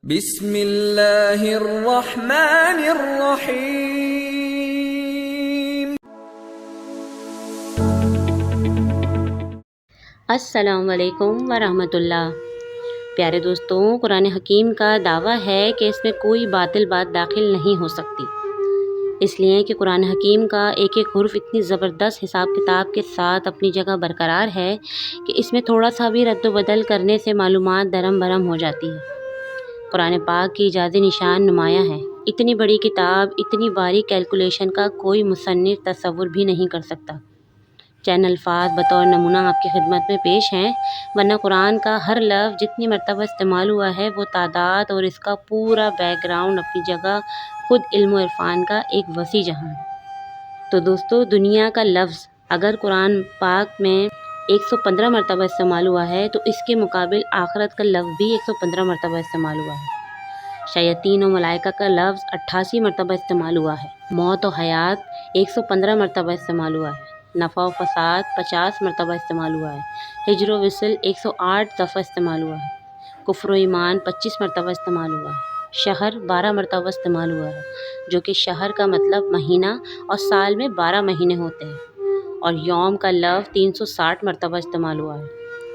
بسم اللہ الرحمن الرحیم۔ السلام علیکم ورحمۃ اللہ۔ پیارے دوستوں، قرآن حکیم کا دعویٰ ہے کہ اس میں کوئی باطل بات داخل نہیں ہو سکتی، اس لیے کہ قرآن حکیم کا ایک ایک حرف اتنی زبردست حساب کتاب کے ساتھ اپنی جگہ برقرار ہے کہ اس میں تھوڑا سا بھی رد و بدل کرنے سے معلومات درم برہم ہو جاتی ہے۔ قرآن پاک کی اعجاز نشان نمایاں ہے۔ اتنی بڑی کتاب، اتنی باریک کیلکولیشن کا کوئی مصنف تصور بھی نہیں کر سکتا۔ چند الفاظ بطور نمونہ آپ کی خدمت میں پیش ہیں، ورنہ قرآن کا ہر لفظ جتنی مرتبہ استعمال ہوا ہے وہ تعداد اور اس کا پورا بیک گراؤنڈ اپنی جگہ خود علم و عرفان کا ایک وسیع جہاں ہے۔ تو دوستو، دنیا کا لفظ اگر قرآن پاک میں 115 مرتبہ استعمال ہوا ہے تو اس کے مقابل آخرت کا لفظ بھی 115 مرتبہ استعمال ہوا ہے۔ شیاطین و ملائکہ کا لفظ 88 مرتبہ استعمال ہوا ہے۔ موت و حیات 115 مرتبہ استعمال ہوا ہے۔ نفع و فساد 50 مرتبہ استعمال ہوا ہے۔ ہجر و وصل 108 دفعہ استعمال ہوا ہے۔ کفر و ایمان 25 مرتبہ استعمال ہوا ہے۔ شہر 12 مرتبہ استعمال ہوا ہے، جو کہ شہر کا مطلب مہینہ اور سال میں 12 مہینے ہوتے ہیں۔ اور یوم کا لفظ 360 مرتبہ استعمال ہوا ہے۔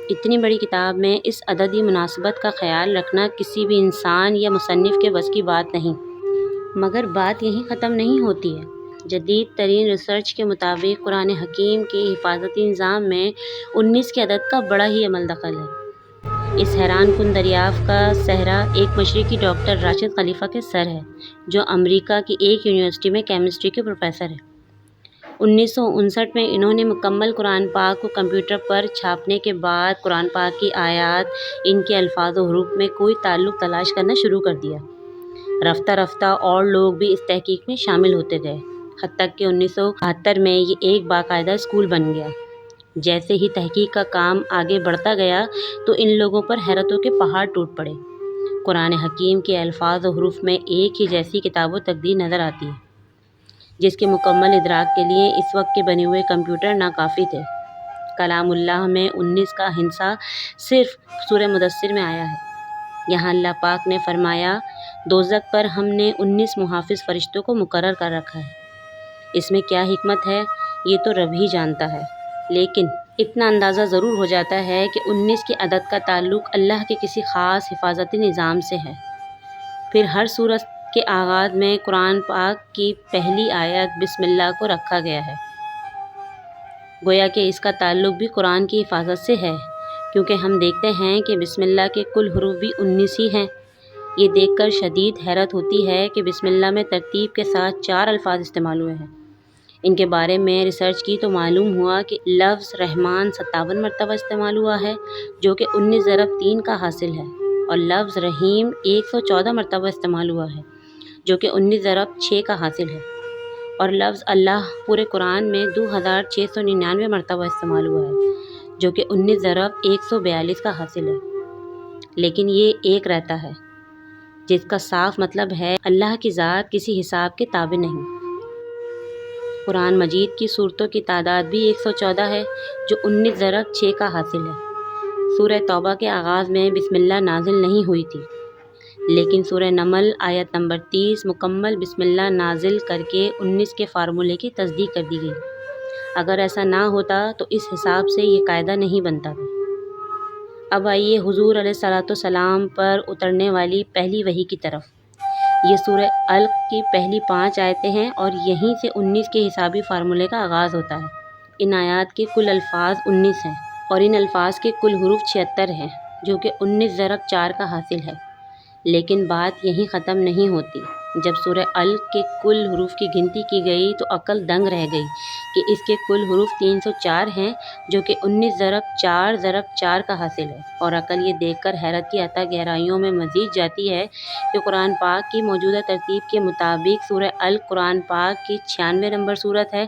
اتنی بڑی کتاب میں اس عددی مناسبت کا خیال رکھنا کسی بھی انسان یا مصنف کے بس کی بات نہیں۔ مگر بات یہیں ختم نہیں ہوتی ہے۔ جدید ترین ریسرچ کے مطابق قرآن حکیم کے حفاظتی نظام میں 19 کے عدد کا بڑا ہی عمل دخل ہے۔ اس حیران کن دریافت کا سہرا ایک مشرقی ڈاکٹر راشد خلیفہ کے سر ہے، جو امریکہ کی ایک یونیورسٹی میں کیمسٹری کے پروفیسر ہیں۔ 1959 میں انہوں نے مکمل قرآن پاک کو کمپیوٹر پر چھاپنے کے بعد قرآن پاک کی آیات، ان کے الفاظ و حروف میں کوئی تعلق تلاش کرنا شروع کر دیا۔ رفتہ رفتہ اور لوگ بھی اس تحقیق میں شامل ہوتے گئے، حتیٰ کہ 1972 میں یہ ایک باقاعدہ اسکول بن گیا۔ جیسے ہی تحقیق کا کام آگے بڑھتا گیا تو ان لوگوں پر حیرتوں کے پہاڑ ٹوٹ پڑے۔ قرآن حکیم کے الفاظ و حروف میں ایک ہی جیسی کتاب و تقدیر نظر آتی ہے، جس کے مکمل ادراک کے لیے اس وقت کے بنے ہوئے کمپیوٹر ناکافی تھے۔ کلام اللہ میں 19 کا ہندسہ صرف سورہ مدثر میں آیا ہے۔ یہاں اللہ پاک نے فرمایا، دوزخ پر ہم نے 19 محافظ فرشتوں کو مقرر کر رکھا ہے۔ اس میں کیا حکمت ہے یہ تو رب ہی جانتا ہے، لیکن اتنا اندازہ ضرور ہو جاتا ہے کہ 19 کے عدد کا تعلق اللہ کے کسی خاص حفاظتی نظام سے ہے۔ پھر ہر سورت کے آغاز میں قرآن پاک کی پہلی آیت بسم اللہ کو رکھا گیا ہے، گویا کہ اس کا تعلق بھی قرآن کی حفاظت سے ہے، کیونکہ ہم دیکھتے ہیں کہ بسم اللہ کے کل حروف بھی 19 ہی ہیں۔ یہ دیکھ کر شدید حیرت ہوتی ہے کہ بسم اللہ میں ترتیب کے ساتھ 4 الفاظ استعمال ہوئے ہیں۔ ان کے بارے میں ریسرچ کی تو معلوم ہوا کہ لفظ رحمان 57 مرتبہ استعمال ہوا ہے، جو کہ 19 ضرب 3 کا حاصل ہے، اور لفظ رحیم 114 مرتبہ استعمال ہوا ہے، جو کہ 19 ضرب 6 کا حاصل ہے، اور لفظ اللہ پورے قرآن میں 2699 مرتبہ استعمال ہوا ہے، جو کہ 19 ضرب 142 کا حاصل ہے۔ لیکن یہ ایک رہتا ہے، جس کا صاف مطلب ہے اللہ کی ذات کسی حساب کے تابع نہیں۔ قرآن مجید کی سورتوں کی تعداد بھی 114 ہے، جو 19 ضرب 6 کا حاصل ہے۔ سورہ توبہ کے آغاز میں بسم اللہ نازل نہیں ہوئی تھی، لیکن سورہ نمل آیت نمبر 30 مکمل بسم اللہ نازل کر کے 19 کے فارمولے کی تصدیق کر دی گئی۔ اگر ایسا نہ ہوتا تو اس حساب سے یہ قاعدہ نہیں بنتا تھا۔ اب آئیے حضور علیہ الصلوۃ والسلام پر اترنے والی پہلی وحی کی طرف۔ یہ سورہ علق کی پہلی 5 آیتیں ہیں، اور یہیں سے 19 کے حسابی فارمولے کا آغاز ہوتا ہے۔ ان آیات کے کل الفاظ 19 ہیں، اور ان الفاظ کے کل حروف 76 ہیں، جو کہ 19 ضرب 4 کا حاصل ہے۔ لیکن بات یہیں ختم نہیں ہوتی۔ جب سورہ علق کے کل حروف کی گنتی کی گئی تو عقل دنگ رہ گئی کہ اس کے کل حروف 304 ہیں، جو کہ 19 ضرب 4 کا حاصل ہے، اور عقل یہ دیکھ کر حیرت کی عطا گہرائیوں میں مزید جاتی ہے کہ قرآن پاک کی موجودہ ترتیب کے مطابق سورہ علق قرآن پاک کی 96 نمبر سورت ہے۔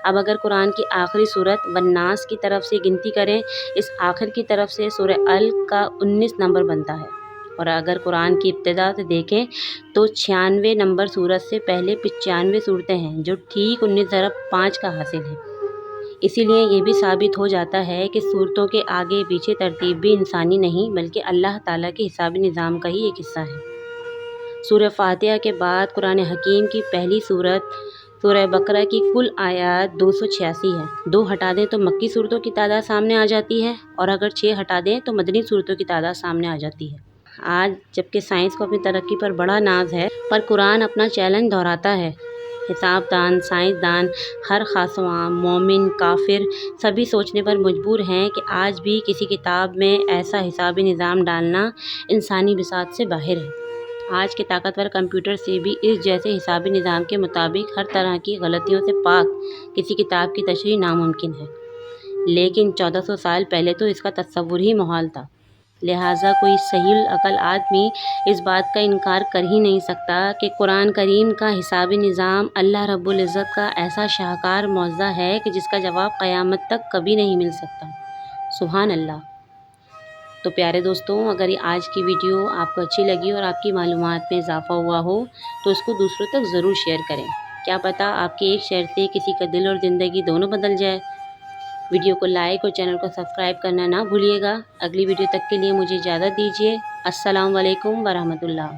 اب اگر قرآن کی آخری سورت والناس کی طرف سے گنتی کریں، اس آخر کی طرف سے سورہ علق کا 19 نمبر بنتا ہے، اور اگر قرآن کی ابتدا سے دیکھیں تو 96 نمبر سورت سے پہلے 95 صورتیں ہیں، جو ٹھیک 19 ضرب 5 کا حاصل ہے۔ اسی لیے یہ بھی ثابت ہو جاتا ہے کہ صورتوں کے آگے پیچھے ترتیب بھی انسانی نہیں بلکہ اللہ تعالیٰ کے حسابی نظام کا ہی ایک حصہ ہے۔ سورہ فاتحہ کے بعد قرآن حکیم کی پہلی سورت سورہ بقرہ کی کل آیات 286 ہے۔ 2 ہٹا دیں تو مکی صورتوں کی تعداد سامنے آ جاتی ہے، اور اگر 6 ہٹا دیں تو مدنی صورتوں کی تعداد سامنے آ جاتی ہے۔ آج جبکہ سائنس کو اپنی ترقی پر بڑا ناز ہے، پر قرآن اپنا چیلنج دہراتا ہے۔ حساب دان، سائنس دان، ہر خاص و عام، مومن، کافر سبھی سوچنے پر مجبور ہیں کہ آج بھی کسی کتاب میں ایسا حسابی نظام ڈالنا انسانی بساط سے باہر ہے۔ آج کے طاقتور کمپیوٹر سے بھی اس جیسے حسابی نظام کے مطابق ہر طرح کی غلطیوں سے پاک کسی کتاب کی تشریح ناممکن ہے، لیکن 1400 سال پہلے تو اس کا تصور ہی محال تھا۔ لہٰذا کوئی صحیح العقل آدمی اس بات کا انکار کر ہی نہیں سکتا کہ قرآن کریم کا حسابی نظام اللہ رب العزت کا ایسا شاہکار معجزہ ہے کہ جس کا جواب قیامت تک کبھی نہیں مل سکتا۔ سبحان اللہ۔ تو پیارے دوستوں، اگر یہ آج کی ویڈیو آپ کو اچھی لگی اور آپ کی معلومات میں اضافہ ہوا ہو تو اس کو دوسروں تک ضرور شیئر کریں۔ کیا پتہ آپ کے ایک شیئر سے کسی کا دل اور زندگی دونوں بدل جائے۔ ویڈیو کو لائک اور چینل کو سبسکرائب کرنا نہ بھولیے گا۔ اگلی ویڈیو تک کے لیے مجھے اجازت دیجیے۔ السلام علیکم ورحمۃ اللہ۔